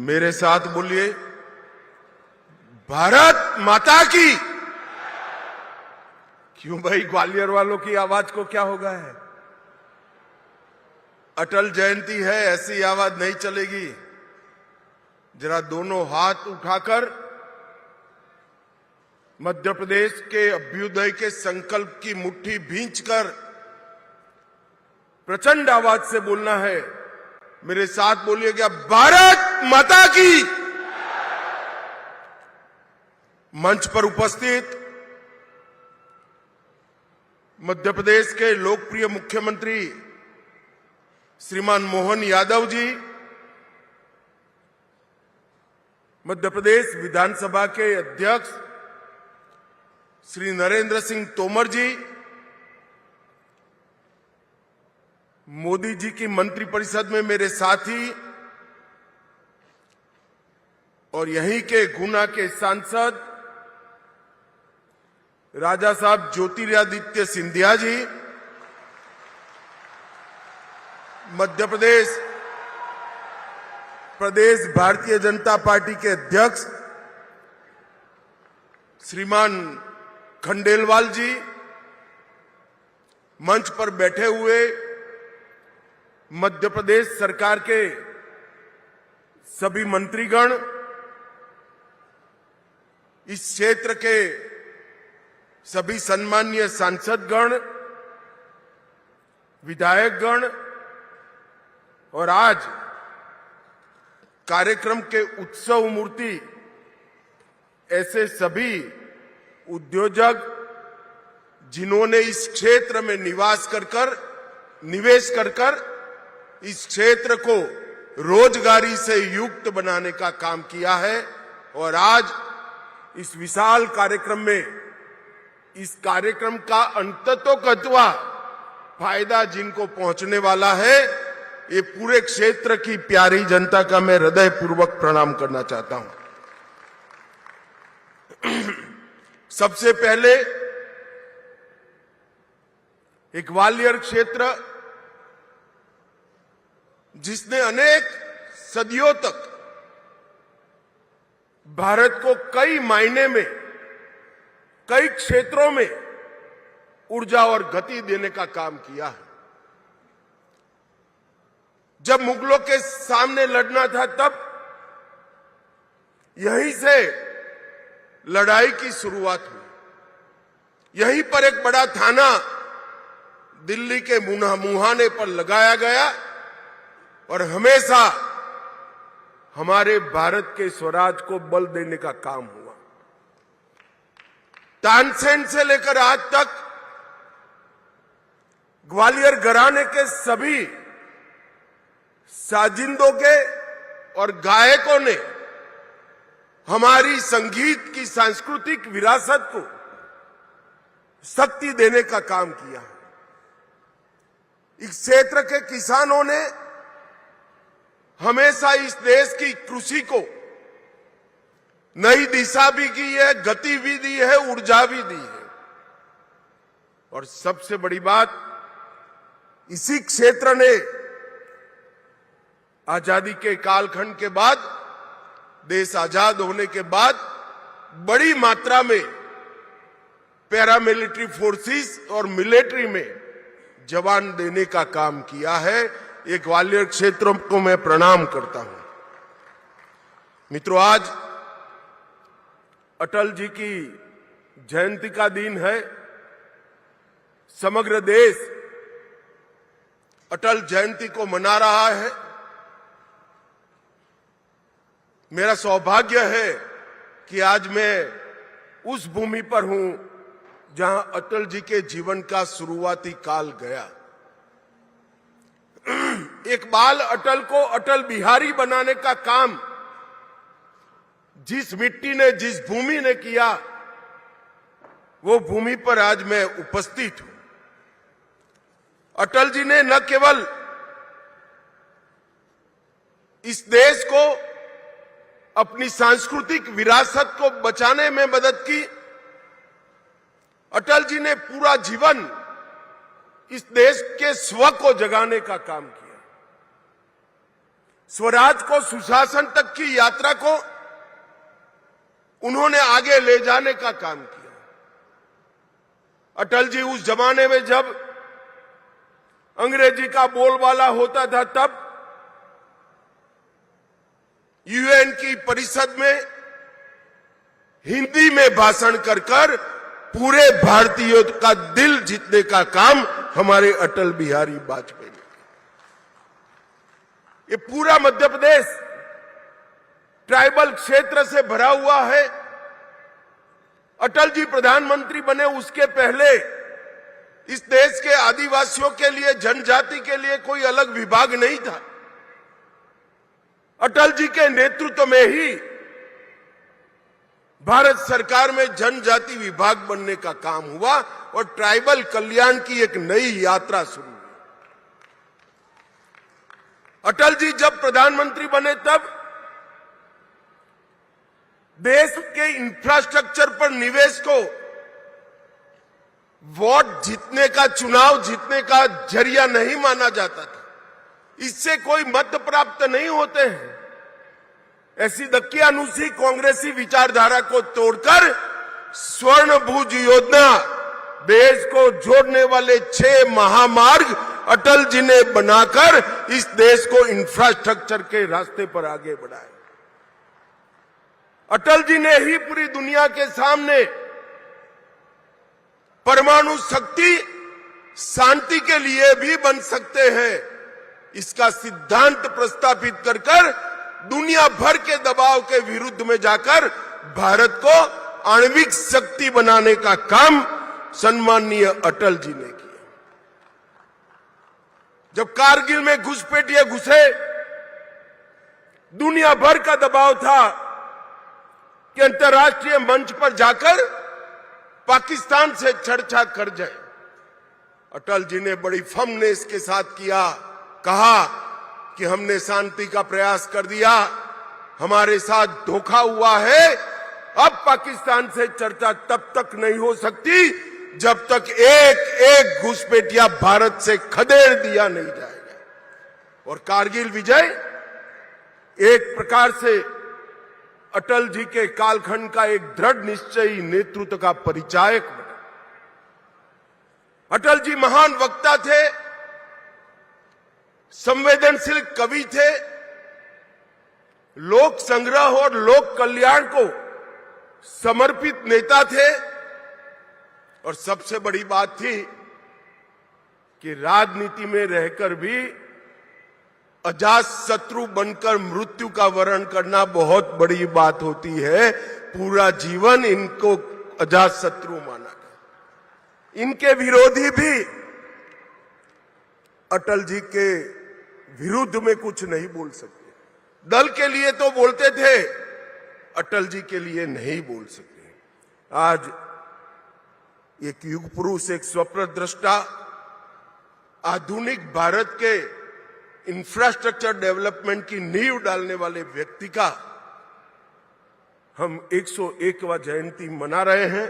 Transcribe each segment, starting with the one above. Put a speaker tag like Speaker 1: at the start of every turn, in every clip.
Speaker 1: मेरे साथ बोलिए, भारत माता की। क्यों भाई, ग्वालियर वालों की आवाज को क्या हो गया है? अटल जयंती है, ऐसी आवाज नहीं चलेगी। जरा दोनों हाथ उठाकर मध्य प्रदेश के अभ्युदय के संकल्प की मुट्ठी भींचकर प्रचंड आवाज से बोलना है। मेरे साथ बोलिएगा, भारत माता की। मंच पर उपस्थित मध्य प्रदेश के लोकप्रिय मुख्यमंत्री श्रीमान मोहन यादव जी, मध्य प्रदेश विधानसभा के अध्यक्ष श्री नरेंद्र सिंह तोमर जी, मोदी जी की मंत्रिपरिषद में मेरे साथी और यहीं के गुना के सांसद राजा साहब ज्योतिरादित्य सिंधिया जी, मध्य प्रदेश भारतीय जनता पार्टी के अध्यक्ष श्रीमान खंडेलवाल जी, मंच पर बैठे हुए मध्य प्रदेश सरकार के सभी मंत्रीगण, इस क्षेत्र के सभी सम्मानीय सांसदगण, विधायकगण और आज कार्यक्रम के उत्सव मूर्ति ऐसे सभी उद्योजक जिन्होंने इस क्षेत्र में निवेश कर इस क्षेत्र को रोजगारी से युक्त बनाने का काम किया है। और आज इस विशाल कार्यक्रम में, इस कार्यक्रम का अंततोगत्वा फायदा जिनको पहुंचने वाला है, ये पूरे क्षेत्र की प्यारी जनता का मैं हृदयपूर्वक प्रणाम करना चाहता हूं। सबसे पहले एक ग्वालियर क्षेत्र जिसने अनेक सदियों तक भारत को कई मायने में, कई क्षेत्रों में ऊर्जा और गति देने का काम किया है। जब मुगलों के सामने लड़ना था, तब यहीं से लड़ाई की शुरुआत हुई। यहीं पर एक बड़ा थाना दिल्ली के मुहाने पर लगाया गया और हमेशा हमारे भारत के स्वराज को बल देने का काम हुआ। तानसेन से लेकर आज तक ग्वालियर घराने के सभी साजिंदों के और गायकों ने हमारी संगीत की सांस्कृतिक विरासत को शक्ति देने का काम किया है। इस क्षेत्र के किसानों ने हमेशा इस देश की कृषि को नई दिशा भी की है, गति भी दी है, ऊर्जा भी दी है। और सबसे बड़ी बात, इसी क्षेत्र ने आजादी के कालखंड के बाद, देश आजाद होने के बाद बड़ी मात्रा में पैरामिलिट्री फोर्सेस और मिलिट्री में जवान देने का काम किया है। ये ग्वालियर क्षेत्र को मैं प्रणाम करता हूं। मित्रों, आज अटल जी की जयंती का दिन है। समग्र देश अटल जयंती को मना रहा है। मेरा सौभाग्य है कि आज मैं उस भूमि पर हूं जहां अटल जी के जीवन का शुरुआती काल गया। एक बाल अटल को अटल बिहारी बनाने का काम जिस मिट्टी ने, जिस भूमि ने किया, वो भूमि पर आज मैं उपस्थित हूं। अटल जी ने न केवल इस देश को, अपनी सांस्कृतिक विरासत को बचाने में मदद की, अटल जी ने पूरा जीवन इस देश के स्व को जगाने का काम किया। स्वराज को सुशासन तक की यात्रा को उन्होंने आगे ले जाने का काम किया। अटल जी उस जमाने में जब अंग्रेजी का बोलबाला होता था, तब यूएन की परिषद में हिंदी में भाषण कर कर पूरे भारतीयों का दिल जीतने का काम हमारे अटल बिहारी वाजपेयी ने किया। ये पूरा मध्य प्रदेश ट्राइबल क्षेत्र से भरा हुआ है। अटल जी प्रधानमंत्री बने उसके पहले इस देश के आदिवासियों के लिए, जनजाति के लिए कोई अलग विभाग नहीं था। अटल जी के नेतृत्व में ही भारत सरकार में जनजाति विभाग बनने का काम हुआ और ट्राइबल कल्याण की एक नई यात्रा शुरू हुई। अटल जी जब प्रधानमंत्री बने तब देश के इंफ्रास्ट्रक्चर पर निवेश को वोट जीतने का, चुनाव जीतने का जरिया नहीं माना जाता था। इससे कोई मत प्राप्त नहीं होते हैं। ऐसी दकियानुसी कांग्रेसी विचारधारा को तोड़कर स्वर्णभुज योजना, देश को जोड़ने वाले 6 महामार्ग अटल जी ने बनाकर इस देश को इंफ्रास्ट्रक्चर के रास्ते पर आगे बढ़ाया। अटल जी ने ही पूरी दुनिया के सामने परमाणु शक्ति शांति के लिए भी बन सकते हैं, इसका सिद्धांत प्रस्तावित कर दुनिया भर के दबाव के विरुद्ध में जाकर भारत को आणविक शक्ति बनाने का काम सम्माननीय अटल जी ने किया। जब कारगिल में घुसपैठिए घुसे, दुनिया भर का दबाव था कि अंतर्राष्ट्रीय मंच पर जाकर पाकिस्तान से चर्चा कर जाए। अटल जी ने बड़ी फर्मनेस के साथ किया, कहा कि हमने शांति का प्रयास कर दिया, हमारे साथ धोखा हुआ है। अब पाकिस्तान से चर्चा तब तक नहीं हो सकती जब तक एक एक घुसपैठिया भारत से खदेड़ दिया नहीं जाएगा। और कारगिल विजय एक प्रकार से अटल जी के कालखंड का एक दृढ़ निश्चयी नेतृत्व का परिचायक बना। अटल जी महान वक्ता थे, संवेदनशील कवि थे, लोक संग्रह और लोक कल्याण को समर्पित नेता थे। और सबसे बड़ी बात थी कि राजनीति में रहकर भी अजात शत्रु बनकर मृत्यु का वरण करना बहुत बड़ी बात होती है। पूरा जीवन इनको अजात शत्रु माना गया। इनके विरोधी भी अटल जी के विरुद्ध में कुछ नहीं बोल सकते। दल के लिए तो बोलते थे, अटल जी के लिए नहीं बोल सकते। आज एक युग पुरुष, एक स्वप्नद्रष्टा, आधुनिक भारत के इंफ्रास्ट्रक्चर डेवलपमेंट की नींव डालने वाले व्यक्ति का हम 101वां जयंती मना रहे हैं।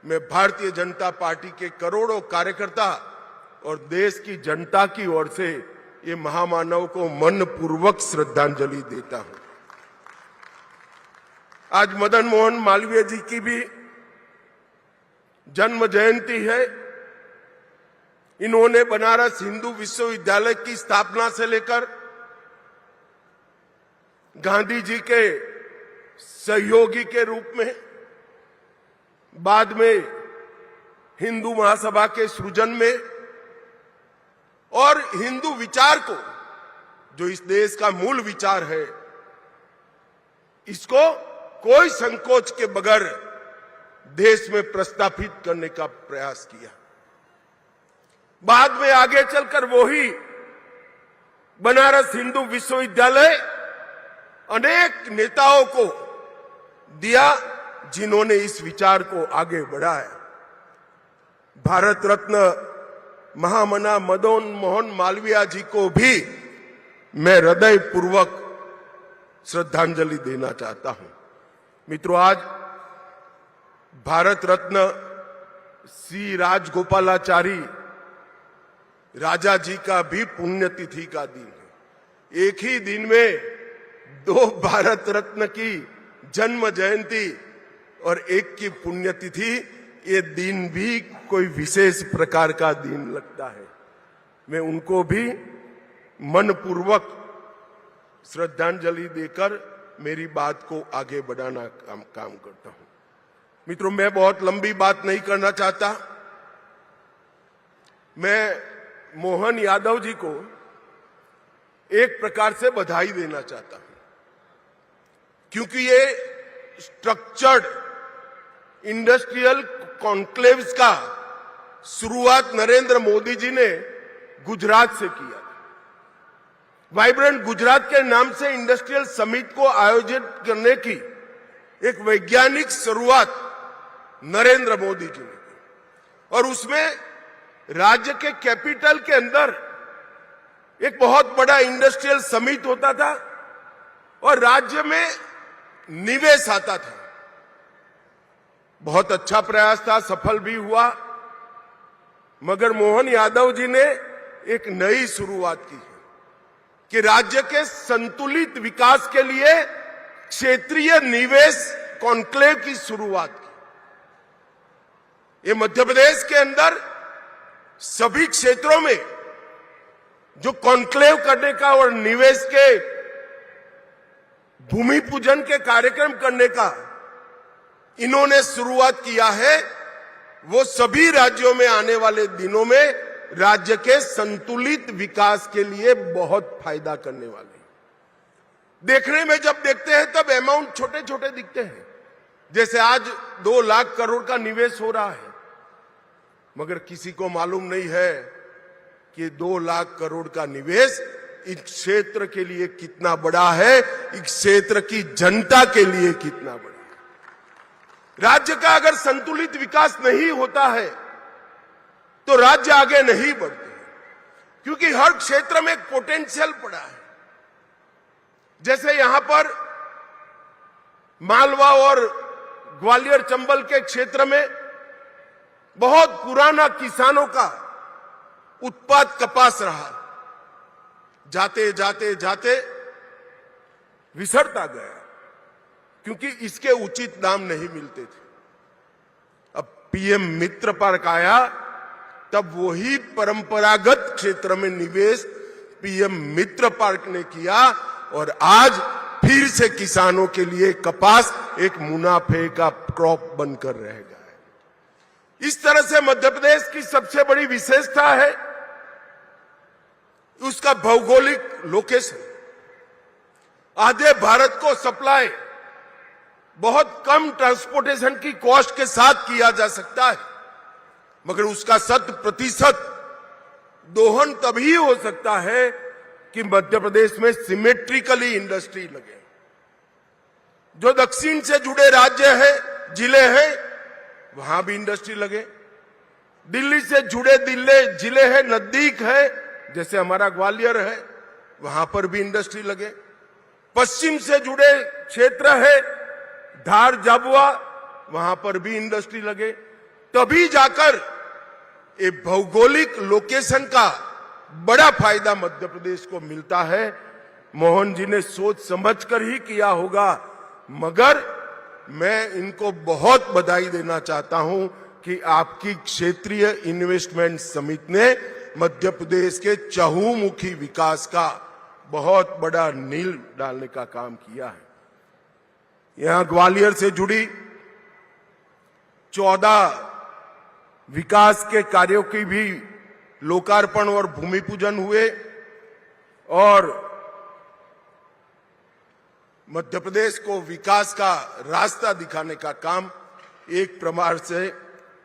Speaker 1: मैं भारतीय जनता पार्टी के करोड़ों कार्यकर्ता और देश की जनता की ओर से ये महामानव को मनपूर्वक श्रद्धांजलि देता हूं। आज मदन मोहन मालवीय जी की भी जन्म जयंती है। इन्होंने बनारस हिंदू विश्वविद्यालय की स्थापना से लेकर गांधी जी के सहयोगी के रूप में, बाद में हिंदू महासभा के सृजन में और हिंदू विचार को, जो इस देश का मूल विचार है, इसको कोई संकोच के बगैर देश में प्रस्थापित करने का प्रयास किया। बाद में आगे चलकर वो ही बनारस हिंदू विश्वविद्यालय अनेक नेताओं को दिया जिन्होंने इस विचार को आगे बढ़ाया। भारत रत्न महामना मदन मोहन मालवीय जी को भी मैं हृदय पूर्वक श्रद्धांजलि देना चाहता हूं। मित्रों, आज भारत रत्न श्री राजगोपालाचारी राजा जी का भी पुण्यतिथि का दिन है। एक ही दिन में 2 भारत रत्न की जन्म जयंती और एक की पुण्यतिथि, ये दिन भी कोई विशेष प्रकार का दिन लगता है। मैं उनको भी मनपूर्वक श्रद्धांजलि देकर मेरी बात को आगे बढ़ाना काम करता हूं। मित्रों, मैं बहुत लंबी बात नहीं करना चाहता। मैं मोहन यादव जी को एक प्रकार से बधाई देना चाहता हूं, क्योंकि ये स्ट्रक्चर्ड इंडस्ट्रियल कॉन्क्लेव्स का शुरुआत नरेंद्र मोदी जी ने गुजरात से किया। वाइब्रेंट गुजरात के नाम से इंडस्ट्रियल समिट को आयोजित करने की एक वैज्ञानिक शुरुआत नरेंद्र मोदी जी ने की, और उसमें राज्य के कैपिटल के अंदर एक बहुत बड़ा इंडस्ट्रियल समिट होता था और राज्य में निवेश आता था। बहुत अच्छा प्रयास था, सफल भी हुआ, मगर मोहन यादव जी ने एक नई शुरुआत की है कि राज्य के संतुलित विकास के लिए क्षेत्रीय निवेश कॉन्क्लेव की शुरुआत की। ये मध्य प्रदेश के अंदर सभी क्षेत्रों में जो कॉन्क्लेव करने का और निवेश के भूमि पूजन के कार्यक्रम करने का इन्होंने शुरुआत किया है, वो सभी राज्यों में आने वाले दिनों में राज्य के संतुलित विकास के लिए बहुत फायदा करने वाले हैं। देखने में जब देखते हैं तब अमाउंट छोटे छोटे दिखते हैं, जैसे आज 2 लाख करोड़ का निवेश हो रहा है, मगर किसी को मालूम नहीं है कि 2 लाख करोड़ का निवेश इस क्षेत्र के लिए कितना बड़ा है, इस क्षेत्र की जनता के लिए कितना बड़ा है। राज्य का अगर संतुलित विकास नहीं होता है तो राज्य आगे नहीं बढ़ते, क्योंकि हर क्षेत्र में एक पोटेंशियल पड़ा है। जैसे यहां पर मालवा और ग्वालियर चंबल के क्षेत्र में बहुत पुराना किसानों का उत्पाद कपास रहा, जाते जाते जाते विसरता गया, क्योंकि इसके उचित दाम नहीं मिलते थे। अब पीएम मित्र पार्क आया, तब वही परंपरागत क्षेत्र में निवेश पीएम मित्र पार्क ने किया और आज फिर से किसानों के लिए कपास एक मुनाफे का क्रॉप बनकर रह गया है। इस तरह से मध्य प्रदेश की सबसे बड़ी विशेषता है उसका भौगोलिक लोकेशन। आधे भारत को सप्लाई बहुत कम ट्रांसपोर्टेशन की कॉस्ट के साथ किया जा सकता है, मगर उसका 100% दोहन तभी हो सकता है कि मध्य प्रदेश में सिमेट्रिकली इंडस्ट्री लगे। जो दक्षिण से जुड़े राज्य है, जिले हैं, वहां भी इंडस्ट्री लगे। दिल्ली से जुड़े जिले हैं, नजदीक है, जैसे हमारा ग्वालियर है, वहां पर भी इंडस्ट्री लगे। पश्चिम से जुड़े क्षेत्र है, धार झाबुआ, वहां पर भी इंडस्ट्री लगे। तभी जाकर ये भौगोलिक लोकेशन का बड़ा फायदा मध्य प्रदेश को मिलता है। मोहन जी ने सोच समझकर ही किया होगा, मगर मैं इनको बहुत बधाई देना चाहता हूं कि आपकी क्षेत्रीय इन्वेस्टमेंट समिति ने मध्य प्रदेश के चहुमुखी विकास का बहुत बड़ा नींव डालने का काम किया है। यहां ग्वालियर से जुड़ी 14 विकास के कार्यों की भी लोकार्पण और भूमि पूजन हुए और मध्य प्रदेश को विकास का रास्ता दिखाने का काम एक प्रकार से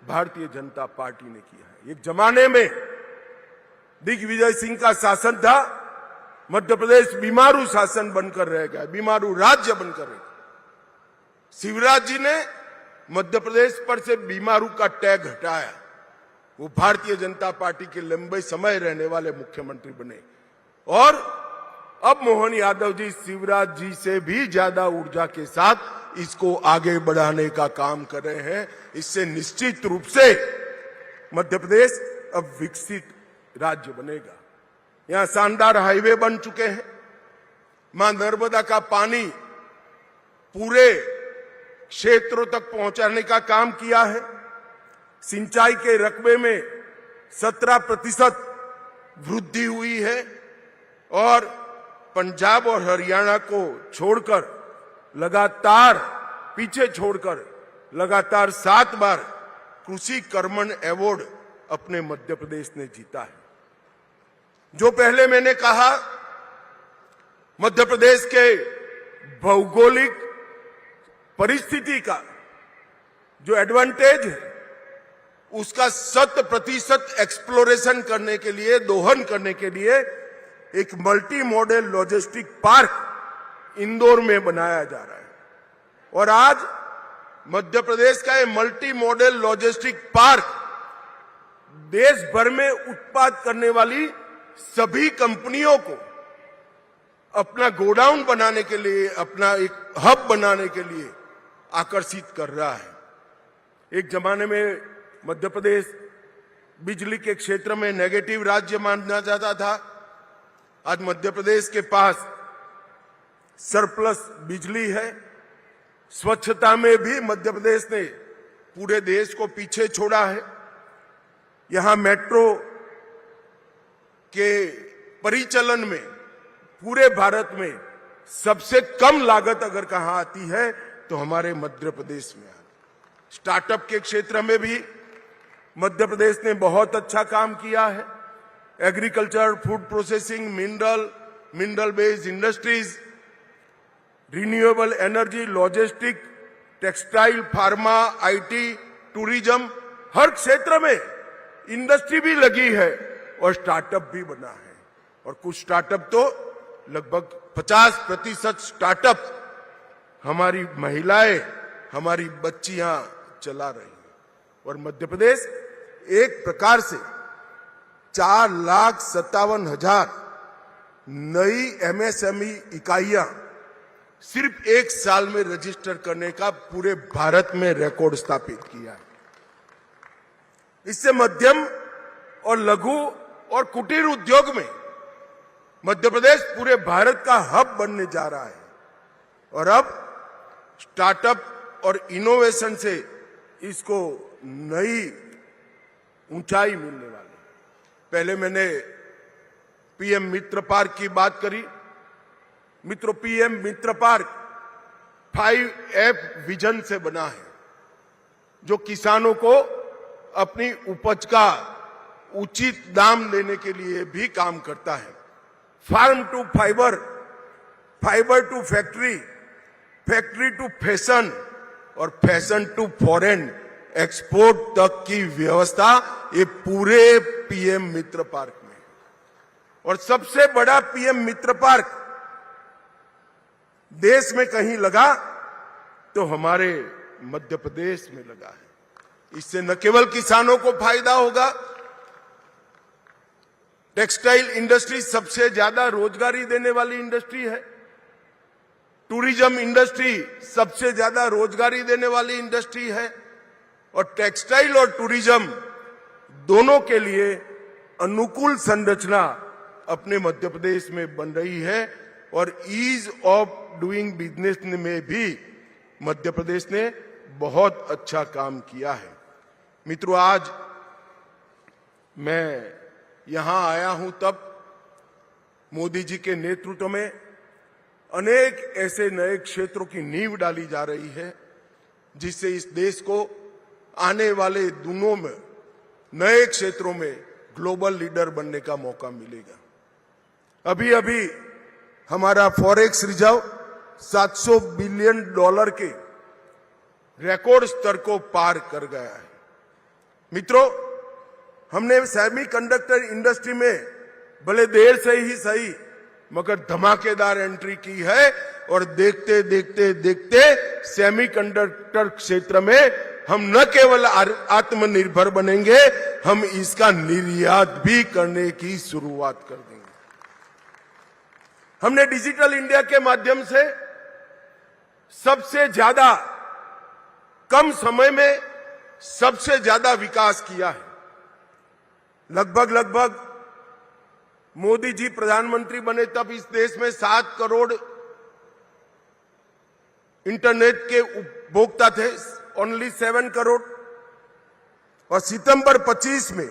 Speaker 1: भारतीय जनता पार्टी ने किया है। एक जमाने में दिग्विजय सिंह का शासन था, मध्य प्रदेश बीमारू शासन बनकर रह गया, बीमारू राज्य बनकर रह गया। शिवराज जी ने मध्य प्रदेश पर से बीमारू का टैग हटाया, वो भारतीय जनता पार्टी के लंबे समय रहने वाले मुख्यमंत्री बने और अब मोहन यादव जी शिवराज जी से भी ज्यादा ऊर्जा के साथ इसको आगे बढ़ाने का काम कर रहे हैं। इससे निश्चित रूप से मध्य प्रदेश अब विकसित राज्य बनेगा। यहां शानदार हाईवे बन चुके हैं, मां नर्मदा का पानी पूरे क्षेत्रों तक पहुंचाने का काम किया है। सिंचाई के रकबे में 17% वृद्धि हुई है और पंजाब और हरियाणा को छोड़कर पीछे छोड़कर लगातार 7 बार कृषि कर्मण अवार्ड अपने मध्य प्रदेश ने जीता है। जो पहले मैंने कहा, मध्य प्रदेश के भौगोलिक परिस्थिति का जो एडवांटेज है उसका 100% एक्सप्लोरेशन करने के लिए, दोहन करने के लिए एक multi modal logistic park Indore में बनाया जा रहा है। और आज मध्य प्रदेश का ये मल्टी मॉडल लॉजिस्टिक पार्क देश भर में उत्पाद करने वाली सभी कंपनियों को अपना गोडाउन बनाने के लिए, अपना एक हब बनाने के लिए आकर्षित कर रहा है। एक जमाने में मध्य प्रदेश बिजली के क्षेत्र में नेगेटिव राज्य माना जाता था। आज मध्य प्रदेश के पास सरप्लस बिजली है। स्वच्छता में भी मध्य प्रदेश ने पूरे देश को पीछे छोड़ा है। यहां मेट्रो के परिचालन में पूरे भारत में सबसे कम लागत अगर कहां आती है तो हमारे मध्य प्रदेश में आती है। स्टार्टअप के क्षेत्र में भी मध्य प्रदेश ने बहुत अच्छा काम किया है। Agriculture, food processing, mineral based industries, renewable energy, logistic, textile, pharma, IT, tourism, हर क्षेत्र में इंडस्ट्री भी लगी है और स्टार्टअप भी बना है। और कुछ स्टार्टअप तो लगभग 50% स्टार्टअप हमारी महिलाएं, हमारी बच्चियां चला रही हैं। और मध्य प्रदेश एक प्रकार से 4,57,000 नई एमएसएमई इकाइयां सिर्फ एक साल में रजिस्टर करने का पूरे भारत में रिकॉर्ड स्थापित किया है। इससे मध्यम और लघु और कुटीर उद्योग में मध्य प्रदेश पूरे भारत का हब बनने जा रहा है। और अब स्टार्टअप और इनोवेशन से इसको नई ऊंचाई मिलने वाली। पहले मैंने पीएम मित्र पार्क की बात करी। मित्रों, पीएम मित्र पार्क 5F विजन से बना है, जो किसानों को अपनी उपज का उचित दाम देने के लिए भी काम करता है। Farm to fibre, fibre to factory, factory to fashion और फैशन टू फॉरेन एक्सपोर्ट तक की व्यवस्था ये पूरे पीएम मित्र पार्क में। और सबसे बड़ा पीएम मित्र पार्क देश में कहीं लगा तो हमारे मध्य प्रदेश में लगा है। इससे न केवल किसानों को फायदा होगा, टेक्सटाइल इंडस्ट्री सबसे ज्यादा रोजगारी देने वाली इंडस्ट्री है। टूरिज्म इंडस्ट्री सबसे ज्यादा रोजगारी देने वाली इंडस्ट्री है। और टेक्सटाइल और टूरिज्म दोनों के लिए अनुकूल संरचना अपने मध्य प्रदेश में बन रही है। और ईज ऑफ डूइंग बिजनेस में भी मध्य प्रदेश ने बहुत अच्छा काम किया है। मित्रों, आज मैं यहां आया हूं तब मोदी जी के नेतृत्व में अनेक ऐसे नए क्षेत्रों की नींव डाली जा रही है जिससे इस देश को आने वाले दिनों में नए क्षेत्रों में ग्लोबल लीडर बनने का मौका मिलेगा। अभी अभी हमारा फॉरेक्स रिजर्व $700 बिलियन के रिकॉर्ड स्तर को पार कर गया है। मित्रों, हमने सेमीकंडक्टर इंडस्ट्री में भले देर से ही सही मगर धमाकेदार एंट्री की है। और देखते देखते देखते सेमीकंडक्टर क्षेत्र में हम न केवल आत्मनिर्भर बनेंगे, हम इसका निर्यात भी करने की शुरुआत कर देंगे। हमने डिजिटल इंडिया के माध्यम से सबसे ज्यादा कम समय में सबसे ज्यादा विकास किया है। लगभग मोदी जी प्रधानमंत्री बने तब इस देश में 7 करोड़ इंटरनेट के उपभोक्ता थे, ओनली 7 करोड़। और सितंबर 25 में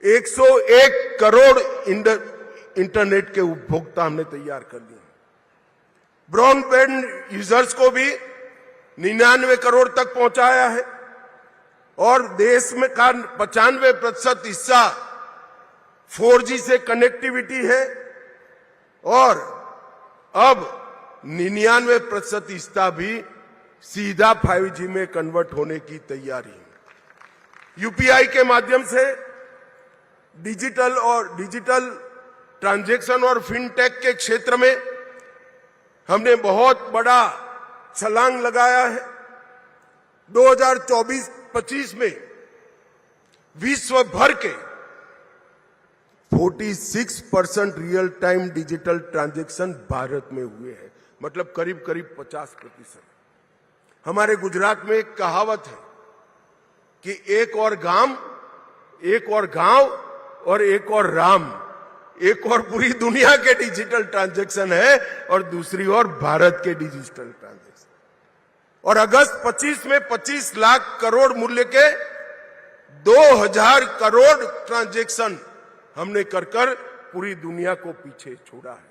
Speaker 1: 101 करोड़ इंटरनेट के उपभोक्ता हमने तैयार कर लिए। ब्रॉडबैंड यूजर्स को भी 99 करोड़ तक पहुंचाया है और देश में का 95% हिस्सा 4G से कनेक्टिविटी है और अब 99% हिस्सा भी सीधा 5G में कन्वर्ट होने की तैयारी है। यूपीआई के माध्यम से डिजिटल ट्रांजैक्शन और फिनटेक के क्षेत्र में हमने बहुत बड़ा छलांग लगाया है। 2024-25 में विश्व भर के 46% real time digital transaction Bharat में हुए हैं, मतलब करीब 50%। हमारे गुजरात में एक कहावत है कि एक और गांव और एक और राम, एक और पूरी दुनिया के डिजिटल ट्रांजैक्शन है और दूसरी ओर भारत के डिजिटल ट्रांजैक्शन। और अगस्त 25 में 25 लाख करोड़ मूल्य के 2000 करोड़ ट्रांजैक्शन हमने कर पूरी दुनिया को पीछे छोड़ा है।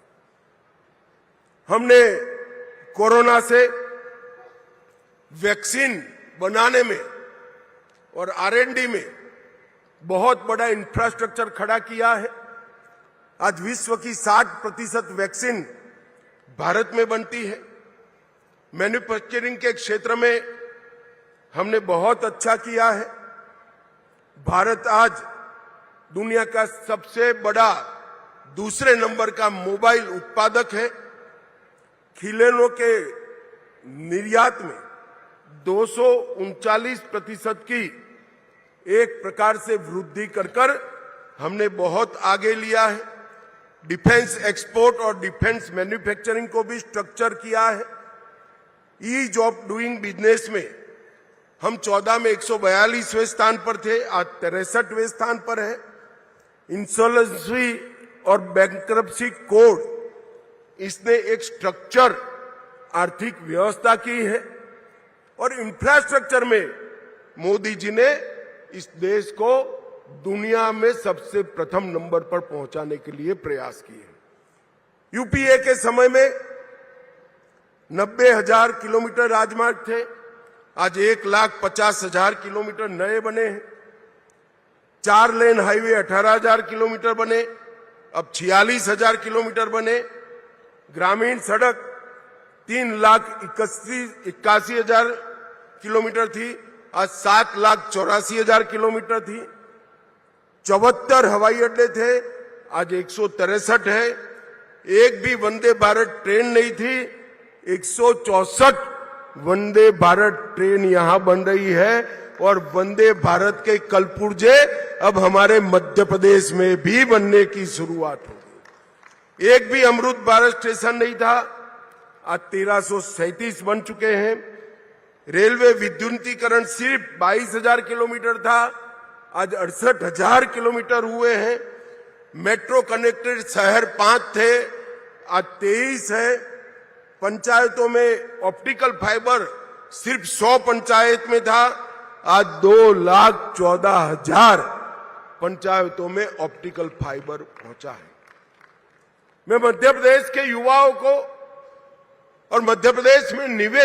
Speaker 1: हमने कोरोना से वैक्सीन बनाने में और R&D में बहुत बड़ा इंफ्रास्ट्रक्चर खड़ा किया है। आज विश्व की 60% वैक्सीन भारत में बनती है। मैन्युफैक्चरिंग के क्षेत्र में हमने बहुत अच्छा किया है। भारत आज दुनिया का सबसे बड़ा दूसरे नंबर का मोबाइल उत्पादक है। खिलौनों के निर्यात में 239% की एक प्रकार से वृद्धि कर हमने बहुत आगे लिया है। डिफेंस एक्सपोर्ट और डिफेंस मैन्युफैक्चरिंग को भी स्ट्रक्चर किया है। ईज ऑफ डूइंग बिजनेस में हम 14 में 142वें स्थान पर थे, आज 63वें स्थान पर है। इंसॉल्वेंसी और बैंक्रप्सी कोड इसने एक स्ट्रक्चर आर्थिक व्यवस्था की है और इंफ्रास्ट्रक्चर में मोदी जी ने इस देश को दुनिया में सबसे प्रथम नंबर पर पहुंचाने के लिए प्रयास किए। यूपीए के समय में 90,000 किलोमीटर राजमार्ग थे, आज 1,50,000 किलोमीटर नए बने हैं। 4 लेन हाईवे 18,000 किलोमीटर बने, अब 46,000 किलोमीटर बने। ग्रामीण सड़क 3,81,000 किलोमीटर थी, आज 7,84,000 किलोमीटर थी। 74 हवाई अड्डे थे, आज 163 है। एक भी वंदे भारत ट्रेन नहीं थी, 164 वंदे भारत ट्रेन यहां बन रही है और वंदे भारत के कलपुर्जे अब हमारे मध्य प्रदेश में भी बनने की शुरुआत होगी। एक भी अमृत भारत स्टेशन नहीं था, आज 1337 बन चुके हैं। रेलवे विद्युतीकरण सिर्फ 22,000 किलोमीटर था, आज 68,000 किलोमीटर हुए हैं। मेट्रो कनेक्टेड शहर 5 थे, आज 23 है। पंचायतों में ऑप्टिकल फाइबर सिर्फ 100 पंचायत में था, आज 2,14,000 पंचायतों में ऑप्टिकल फाइबर पहुंचा है। मैं मध्य प्रदेश के युवाओं को और मध्य प्रदेश में निवेश